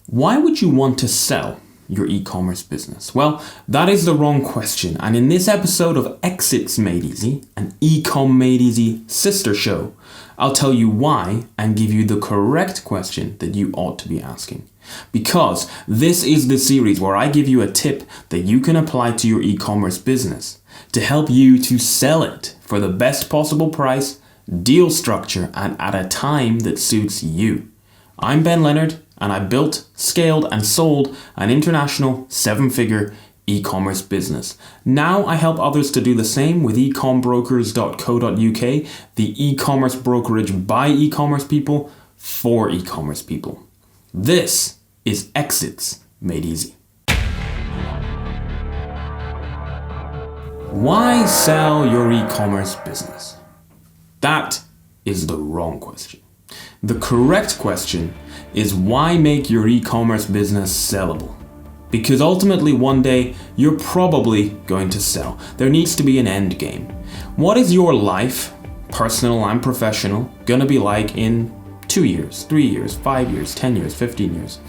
Why would you want to sell your e-commerce business? Well, that is the wrong question. And in this episode of Exits Made Easy, an Ecom Made Easy sister show, I'll tell you why and give you the correct question that you ought to be asking. Because this is the series where I give you a tip that you can apply to your e-commerce business to help you to sell it for the best possible price, deal structure, and at a time that suits you. I'm Leonard, and I built, scaled, and sold an international 7-figure e-commerce business. Now I help others to do the same with ecombrokers.co.uk, the e-commerce brokerage by e-commerce people for e-commerce people. This is Exits Made Easy. Why sell your e-commerce business? That is the wrong question. The correct question is why make your e-commerce business sellable? Because ultimately one day you're probably going to sell. There needs to be an end game. What is your life, personal and professional, gonna be like in 2 years, 3 years, 5 years, 10 years, 15 years?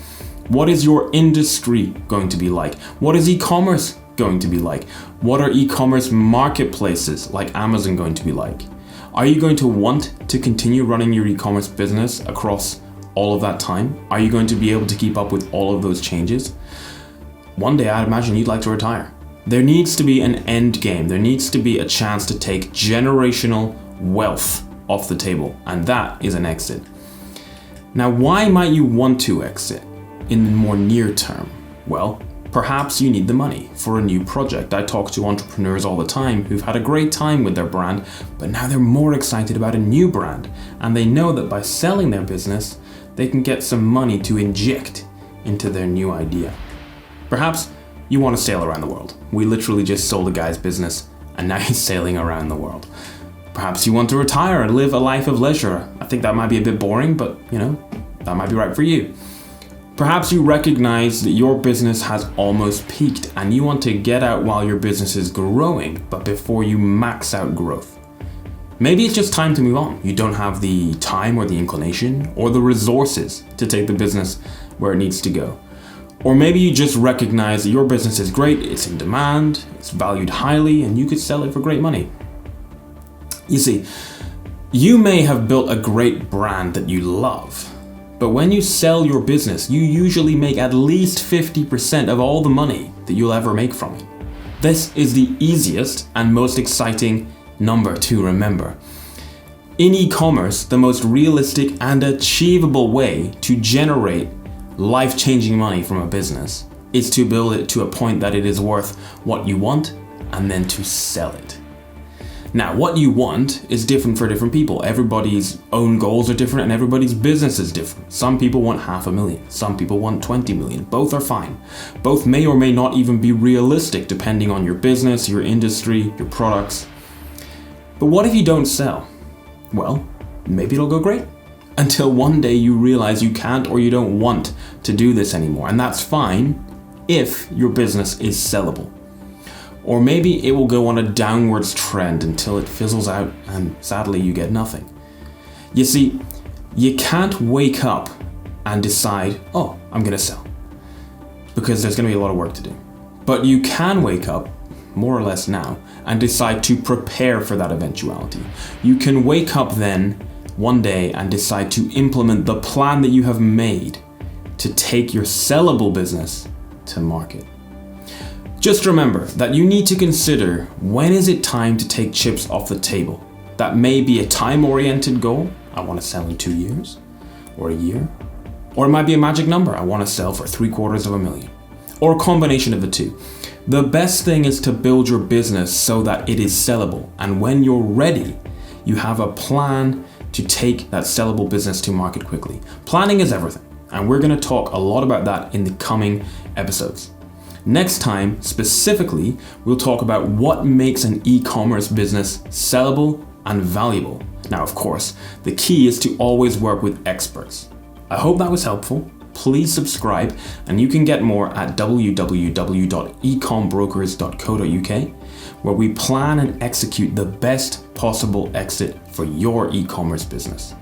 What is your industry going to be like? What is e-commerce going to be like? What are e-commerce marketplaces like Amazon going to be like? Are you going to want to continue running your e-commerce business across all of that time? Are you going to be able to keep up with all of those changes? One day I'd imagine you'd like to retire. There needs to be an end game. There needs to be a chance to take generational wealth off the table, and that is an exit. Now, why might you want to exit in the more near term? Well, perhaps you need the money for a new project. I talk to entrepreneurs all the time who've had a great time with their brand, but now they're more excited about a new brand. And they know that by selling their business, they can get some money to inject into their new idea. Perhaps you want to sail around the world. We literally just sold a guy's business and now he's sailing around the world. Perhaps you want to retire and live a life of leisure. I think that might be a bit boring, but that might be right for you. Perhaps you recognize that your business has almost peaked and you want to get out while your business is growing, but before you max out growth. Maybe it's just time to move on. You don't have the time or the inclination or the resources to take the business where it needs to go. Or maybe you just recognize that your business is great, it's in demand, it's valued highly, and you could sell it for great money. You see, you may have built a great brand that you love, but when you sell your business, you usually make at least 50% of all the money that you'll ever make from it. This is the easiest and most exciting number to remember. In e-commerce, the most realistic and achievable way to generate life-changing money from a business is to build it to a point that it is worth what you want and then to sell it. Now, what you want is different for different people. Everybody's own goals are different and everybody's business is different. Some people want 500,000, some people want 20 million. Both are fine. Both may or may not even be realistic depending on your business, your industry, your products. But what if you don't sell? Well, maybe it'll go great. Until one day you realize you can't or you don't want to do this anymore. And that's fine if your business is sellable. Or maybe it will go on a downwards trend until it fizzles out and sadly you get nothing. You see, you can't wake up and decide, oh, I'm going to sell, because there's going to be a lot of work to do. But you can wake up, more or less now, and decide to prepare for that eventuality. You can wake up then one day and decide to implement the plan that you have made to take your sellable business to market. Just remember that you need to consider, when is it time to take chips off the table? That may be a time-oriented goal. I want to sell in 2 years or a year. Or it might be a magic number. I want to sell for $750,000. Or a combination of the two. The best thing is to build your business so that it is sellable. And when you're ready, you have a plan to take that sellable business to market quickly. Planning is everything. And we're going to talk a lot about that in the coming episodes. Next time, specifically, we'll talk about what makes an e-commerce business sellable and valuable. Now, of course, the key is to always work with experts. I hope that was helpful. Please subscribe, and you can get more at www.ecombrokers.co.uk, where we plan and execute the best possible exit for your e-commerce business.